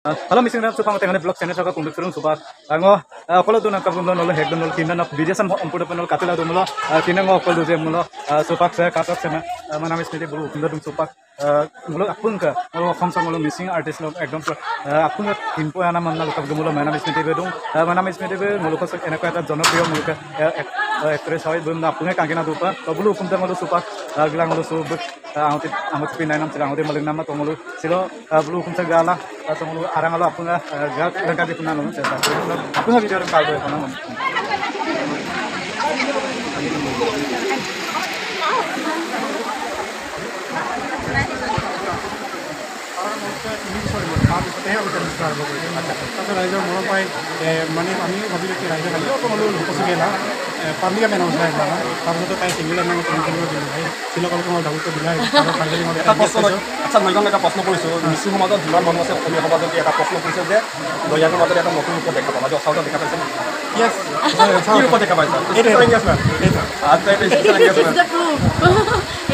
Halo missing rap supang tengah blog channel saka kunduk serung supak ngo kalau tu nak kabun nol hek nol kina nak bijasan umpur penol katila tu mulo kina ngo kalau tu mulo supak saya katak sana mana mesti bulu kunda tu supak mulo apun ka mulo khomsa mulo missing artist lo ekdom apun ka info ana manna lokap mulo mana mesti bedung mana mesti be mulo ko enak eta jonopriyo mulo ka actress hoy bun apun ka kina dupa bulu kumta mulo supak gilang mulo subak amut pinainam sila amut maling nama to mulo silo bulu kumta gala atau mulo arang alo apun ka lengkap di punan lo apun ka video orang kaldo ya punan riser मन पाए माने आम भाई riser खाली अकल लोकसुगेला पार्लिया main उसलाई तरह ताई सिंगल एम दिल्ली सिलकल डाबुल दिला আচ্ছা মই এটা প্ৰশ্ন কৰিছোঁ মিচিং সমাজত যিমান মানুহ আছে অসমীয়া সমাজত এটা প্ৰশ্ন কৰিছে যে দয়াকৰ মাজত এটা নতুন ৰূপ দেখা পাবা চাউথত দেখা পাইছে ইয়েস কি ৰূপ দেখা পাইছা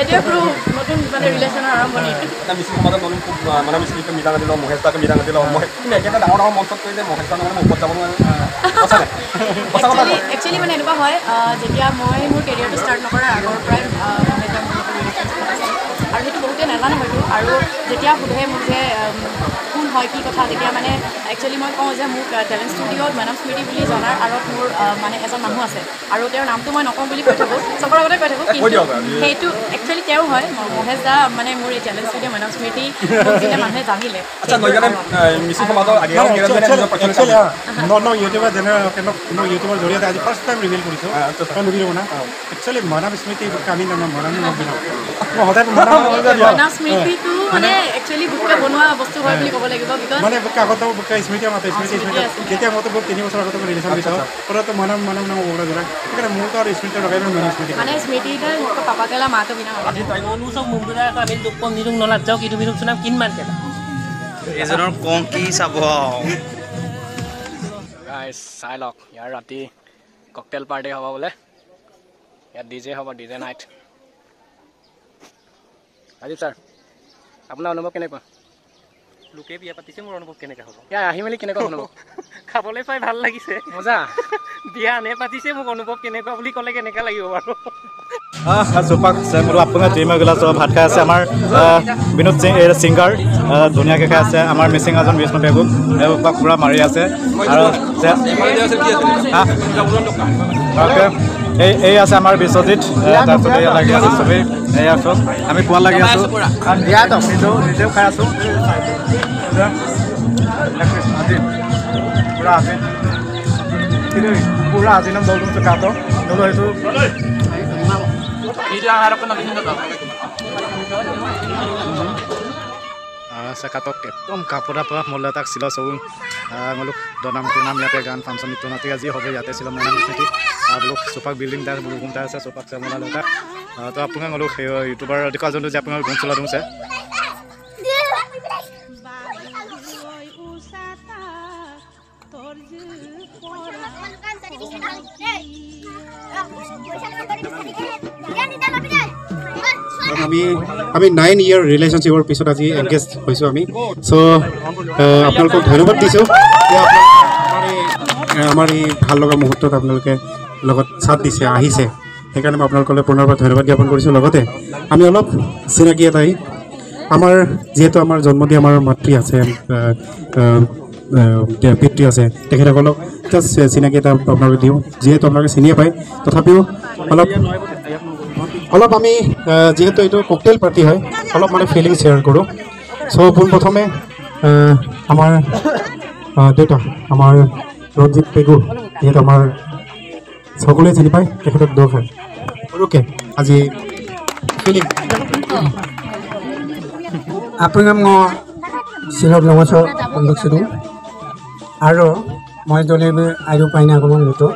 এটা প্ৰুফ নতুন মানে ৰিলেশন আৰম্ভণি এটা মিচিং সমাজত নতুন মানে মিচিং মিলা দিল মহেশ দাকে মিলা দিল মই তুমি একেটা ডাঙৰ ডাঙৰ মঞ্চত কৈ যে মহেশ দাকে মানে ওপৰত যাব নোৱাৰে একচুৱেলি মানে এনেকুৱা হয় যেতিয়া মই মোৰ কেৰিয়াৰটো ষ্টাৰ্ট নকৰাৰ আগৰ পৰাই আৰু সেইটো বহুতে নাজানে হয়তো আৰু যেতিয়া সোধে মোক যে কোন হয় কি কথা তেতিয়া মানে একচুৱেলি মই কওঁ যে মোক টেলেণ্ট ষ্টুডিঅ'ত মেডাম স্মৃতি বুলি জনাৰ আঁৰত মোৰ মানে এজন মানুহ আছে আৰু তেওঁৰ নামটো মই নকওঁ বুলি কৈ থাকোঁ চবৰ আগতে কৈ থাকোঁ কিন্তু সেইটো একচুৱেলি তেওঁ হয় মহেশ দা মানে মোৰ এই টেলেণ্ট ষ্টুডিঅ' মেডাম স্মৃতি যেতিয়া মানুহে জানিলে মিচিং সমাজৰ ইউটিউবৰ ইউটিউবৰ জৰিয়তে আজি ফাৰ্ষ্ট টাইম ৰিভিল কৰিছোঁ নুবিৰো না একচুৱেলি মেডাম স্মৃতি আমি মনাম মই সদায় মেডাম স্মৃতিটো মানে একচুৱেলি বুকে বনোৱা বস্তু হয় বুলি ক'ব লাগিব বিকজ মানে আগত বুকে স্মৃতি মাতে স্মৃতি যেতিয়া মতে বহুত 3 বছৰ আগতে ৰিলেশ্যন দিছোঁ পৰত মনাম নাম ওপৰত জৰা সেইকাৰণে মোৰ তো আৰু স্মৃতি লগাই মেডাম স্মৃতি মানে স্মৃতিটা পাপাকেলা মাতো বিনা অনুসব মুম্বুরা আমি দুপম নিরুং নলাত যাও কিটো বিরুং সুনাম কিনমান কেলা এজনৰ কং কি চাব গাইস চাই লওক ইয়াৰ ৰাতি ককটেল পাৰ্টি হ'ব বোলে ইয়াত ডিজে হ'ব ডিজে নাইট ৰাজীৱ ছাৰ আপোনাৰ অনুভৱ কেনেকুৱা লোকে বিয়া পাতিছে মোৰ অনুভৱ কেনেকা হ'ব ইয়াৰ আহি মেলি কেনেকুৱা অনুভৱ খাবলৈ পাই ভাল লাগিছে মজা বিয়া আনে পাতিছে মোক অনুভৱ কেনেকুৱা বুলি ক'লে কেনেকা লাগিব বাৰু চোপাক মোৰ আপোনাৰ টিম এগিলা চব ভাত খাই আছে আমাৰ বিনোদ ছিংগাৰ ধুনীয়াকৈ খাই আছে আমাৰ মিচিং এজন বিষ্ণু বেগু পুৰা মাৰি আছে আৰু এই আছে আমাৰ বিশ্বজিৎ তাৰপিছত এয়া লাগি আছে চবেই এয়া চব আমি পোৱা লাগি আছোঁ দিয়াতো নিজেও খাই আছোঁ পুৰা আছে পুৰা আজি নাম দল কাটো দল সেইটো কাটক একদম কাপোৰা পৰা মল্ল তাক চিলা চবুং লোক দনাম টুনাম ইয়াতে গান ফাংচন নৃত্য নাটক আজি হ'ব ইয়াতে ছিল মেডাম স্মৃতি লোক চোপাক বিল্ডিং তাৰ ঘুমটা আছে চোপাক চামলা লেটা তো আপোনাক লোক সেই ইউটিউবাৰ অধিকাৰ যোনটো যে আপোনাৰ ঘুম চলা দিছে আমি 9 ইয়াৰ ৰিলেশ্যনশ্বিপৰ পিছত আজি এংগেজ হৈছোঁ আমি চ' আপোনালোকক ধন্যবাদ দিছোঁ যে আমাৰ এই ভাল লগা মুহূৰ্তত আপোনালোকে লগত চাথ দিছে আহিছে সেইকাৰণে মই আপোনালোকলৈ পুনৰবাৰ ধন্যবাদ জ্ঞাপন কৰিছোঁ লগতে আমি অলপ চিনাকি এটাই আমাৰ যিহেতু আমাৰ জন্ম দি আমাৰ মাতৃ আছে পিতৃ আছে তেখেতসকলক জাষ্ট চিনাকি এটা আপোনালোকে দিওঁ যিহেতু আপোনালোকে চিনিয়ে পায় তথাপিও অলপ আমি যেহেতু এইটো ককটেল পাৰ্টি হয় অলপ মানে ফিলিং শ্বেয়াৰ কৰোঁ চ' পোনপ্ৰথমে আমাৰ দেউতা আমাৰ ৰঞ্জিত পেগু যিহেতু আমাৰ সকলোৱে চিনি পায় তেখেতক দোষ হয় সৰুকে আজি ফিলিং আপোনাক মই চিৰক নমস্কাৰ বন্ধুকছিলোঁ আৰু মই জলেবে আৰু পাইনা অকণমান নতো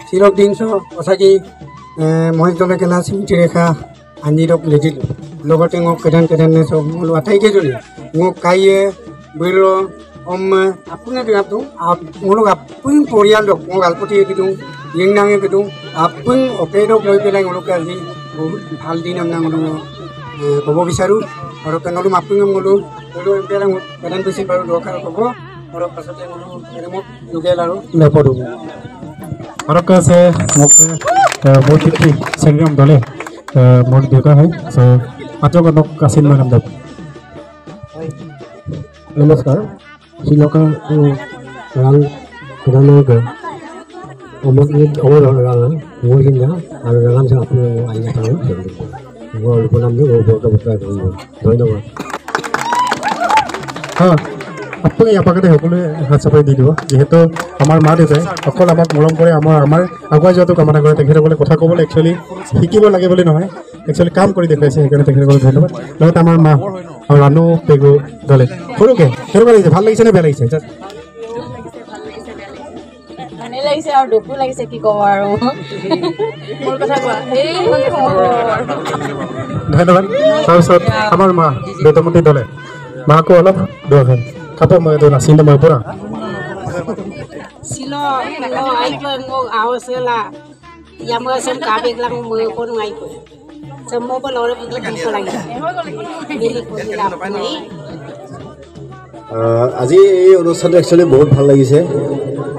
চিৰক দিনছো সঁচাকৈ মই জলে কেলা স্মৃতি ৰেখা আনিৰক লেজিলোঁ লগতে মোক কেদান চব মোৰ আটাইকেইজনী মোক কাইয়ে বৈল আপুনি দিয়াতো মোৰ আপুনি পৰিয়ালক মোক আলপতি দিওঁ ৰিংনাঙে দিওঁ আপুনি অপেৰক লৈ পেলাই মোলোকে আজি বহুত ভাল দিন আপোনাক ক'ব বিচাৰোঁ আৰু কেনেকৈ আপুনি মোলো বোলো এতিয়া মোক প্ৰদান কৰিছিল বাৰু দৰকাৰ হ'ব আৰু পাছতে বোলো মোক যোগেল আৰু নেপৰো আৰক আছে মোক মোৰ পিতৃ সংগ্ৰাম দলে মোৰ দেউতা হয় সো আটকনক আছিল নাম যাব নমস্কাৰ শ্ৰীলংকা ৰাং ৰাঙৰ অমক অমৰ ৰাঙান মোৰ জিন্দা আৰু ৰাঙান চাহ আপোনাৰ আইনা থাকোঁ মোৰ উপনাম যে মোৰ বৰকা বছৰ ধন্যবাদ হ্যাঁ আপুনি আপাকতে সকলোৱে হাত চাপাই দি দিব যিহেতু আমাৰ মা দেউতাই অকল আমাক মৰম কৰে আমাৰ আগুৱাই যোৱাটো কামনা কৰে তেখেতসকলে কথা ক'বলৈ একচুৱেলি শিকিব লাগে বুলি নহয় একচুৱেলি কাম কৰি দেখুৱাইছে সেইকাৰণে তেখেতসকলক ধন্যবাদ লগতে আমাৰ মা আৰু ৰাণু পেগু দলে সৰুকে কেনেকুৱা লাগিছে ভাল লাগিছে নে বেয়া লাগিছে ভালেই লাগিছে আৰু দুখো লাগিছে কি ক'ব আৰু মোৰ কথা কোৱা ধন্যবাদ তাৰপিছত আমাৰ মা দেউতামতী দলে মাকো অলপ দৰকাৰ কাপা মই এইটো নাচিলে মই পৰা silo ai ko ngo aw sela ya mo sem ka bek lang mo ko ngai ko sem mo ko lore ko lagi mili ko la ni আজি এই অনুষ্ঠানটো একচুৱেলি বহুত ভাল লাগিছে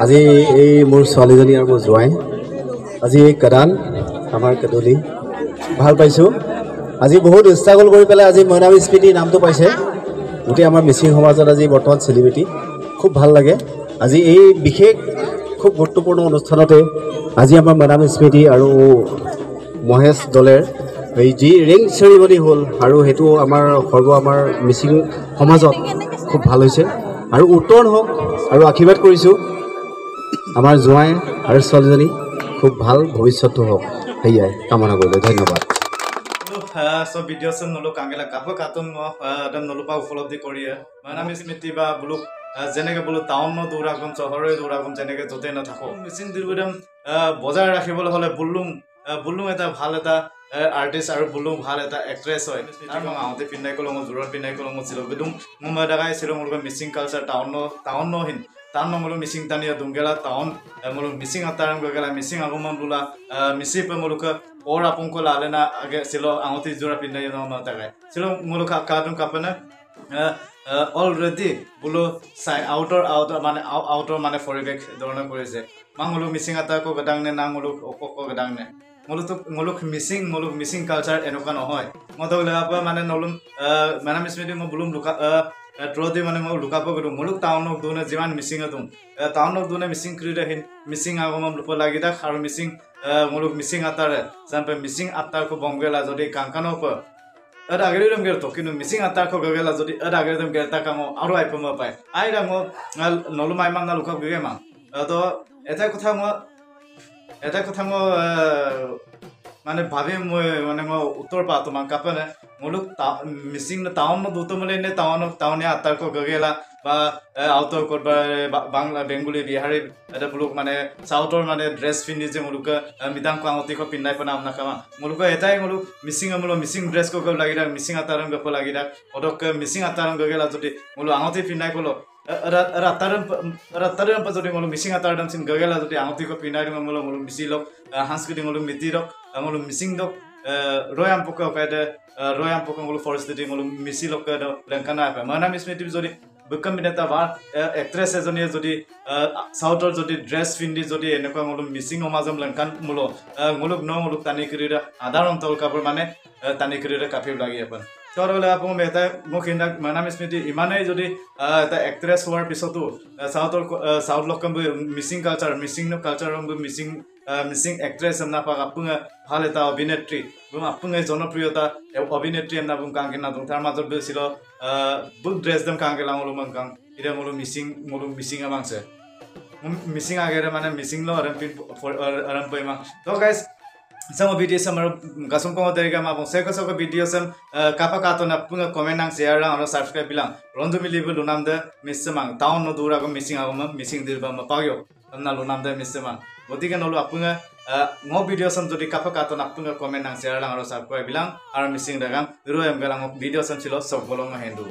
আজি এই মোৰ ছোৱালীজনী আৰু মোৰ জোৱাই আজি কাদান আমাৰ কাদলি ভাল পাইছোঁ আজি বহুত ষ্ট্ৰাগল কৰি পেলাই আজি মইনামী স্মৃতি নামটো পাইছে গোটেই আমাৰ মিচিং সমাজত আজি বৰ্তমান চেলিব্ৰিটি খুব ভাল লাগে আজি এই বিশেষ খুব গুৰুত্বপূৰ্ণ অনুষ্ঠানতে আজি আমাৰ মইনামী স্মৃতি আৰু মহেশ দলেৰ এই যি ৰিং চেৰিমনি হ'ল আৰু সেইটো আমাৰ সৰ্ব আমাৰ মিচিং সমাজত খুব ভাল হৈছে আৰু উত্তৰণ হওক আৰু আশীৰ্বাদ কৰিছোঁ আমাৰ জোৱাই আৰু ছোৱালীজনী খুব ভাল ভৱিষ্যতটো হওক সেয়াই কামনা কৰিলোঁ ধন্যবাদ সব ভিডিঅ' চব নলো কাংগেলা কাপোৰ কাৰ্টুন একদম নলোপা উপলব্ধি কৰি মইনামী স্মৃতি বা বোলো যেনেকৈ বোলো টাউনত দৌৰাগম চহৰে দৌৰাগম যেনেকৈ য'তে নাথাকোঁ মিচিং দিলগুদম বজাই ৰাখিবলৈ হ'লে বুল্লুং এটা ভাল এটা আৰ্টিষ্ট আৰু বুল্লুং ভাল এটা এক্ট্ৰেছ হয় আৰু মই আহোঁতে পিন্ধাই ক'লোঁ মই জোৰত পিন্ধাই ক'লোঁ মই চিলো বিদুং মই মই দেখাই চিলো মোৰ মিচিং কালচাৰ টাউনহীন টাউন মোলো মিচিং টানিয়া দুংগেলা টাউন মোলো মিচিং আতাৰং গেলা মিচিং আগমন বোলা মিচি মোলোকে और अपन को ला लेना आगे सिलो आंगती जोरा पिंडा ये नॉर्मल तक है सिलो मुलो कार्टून कापना ऑलरेडी बोलो साइ आउटर माने फॉरबैक दोरना करे से मांगलो मिसिंग आता को गदांग ने नांगलो को गदांग ने मुलो मिसिंग कल्चर एनका न হয় মতো লাপা মানে নলুম মানা মিসমিটি ম বুলুম লুকা ট্ৰদি মানে মই লুকাব গলো মুলুক টাউনক দুনে যিমান মিসিং আতুম টাউনক দুনে মিসিং ক্ৰিৰে হিন মিসিং আগম লুপ লাগিদা আৰু মিসিং মুলুক মিসিং আতাৰে জানপে মিসিং আতাৰ কো বংগেলা যদি কাংকানো প अर आगेरम गेर तो किनु मिसिंग आता को गगेला जदि अर आगेरम गेर ता कामो आरो आइपम पाय आइ रांगो नलुमाइ मांग लुका गगे मा तो एटा कथा म माने भाबे म माने म उत्तर पा तो मान कापने मुलुक मिसिंग टाउन न दुतो मले ने टाउन आता को गगेला বা আউটৰ কোড বাংলা বেঙ্গলি বিহাৰী এটা বুলুক মানে সাউথৰ মানে ড্ৰেছ পিন্ধি যে মুলুক মিদাং কাঙতি কো পিন্ধাই পনা আমনা কামা মুলুক এটাই মুলুক মিসিং ড্ৰেছ কো লাগি ৰাখ মিসিং আতাৰং গপ লাগি ৰাখ অদক মিসিং আতাৰং গগেলা যদি মুলু আঙতি পিন্ধাই কলো ৰাতাৰম যদি মুলু মিসিং আতাৰম সিন গগেলা যদি আঙতি কো পিন্ধাই মুলু মিসিলক সাংস্কৃতিক মুলু মিতিৰক মুলু মিসিং দক ৰয়াম পক কাইদে ৰয়াম পক মুলু ফৰেষ্টি মুলু মিসিলক লেংকানা আপে মানা মিসমিতি যদি বুকমিনেতা বা এক্ট্ৰেছ এজনীয়ে যদি সাউথৰ যদি ড্ৰেছ পিন্ধি যদি এনেকুৱা মুলুক মিচিং সমাজম লেংকান মুলুক টানি কৰিৰে সাধাৰণ তল কাপোৰ মানে টানি কৰিৰে কাফি লাগি আপন তোৰ হলে আপন মেটা মোক ইন্দা মানা মিসমিতি ইমানেই যদি এটা এক্ট্ৰেছ হোৱাৰ পিছতো সাউথ লকম মিচিং কালচাৰ মিচিং এক্ট্ৰেছ না পাক আপন ভাল এটা অভিনেত্ৰী আপন জনপ্ৰিয়তা অভিনেত্ৰী না বুং কাংকে না তাৰ মাজত বেছিল বুক ড্ৰেছ দম কাংকে লাঙলো মংকাং ইৰে মুলু মিচিং আমাংছে মিচিং আগেৰে মানে মিচিং ল আৰম পইমা তো guys some video some gasum ko derga ma bong seko seko video some kapa ka to na punga comment ang share lang aro subscribe bilang rondu mi libu lunam de missemang town no dura ko missing agama missing dirba ma pagyo na lunam de missemang gotike nolu apunga ngo video some jodi kapa ka to na punga comment ang share lang aro subscribe bilang aro missing dagam ro em galang video some chilo sob bolong hendu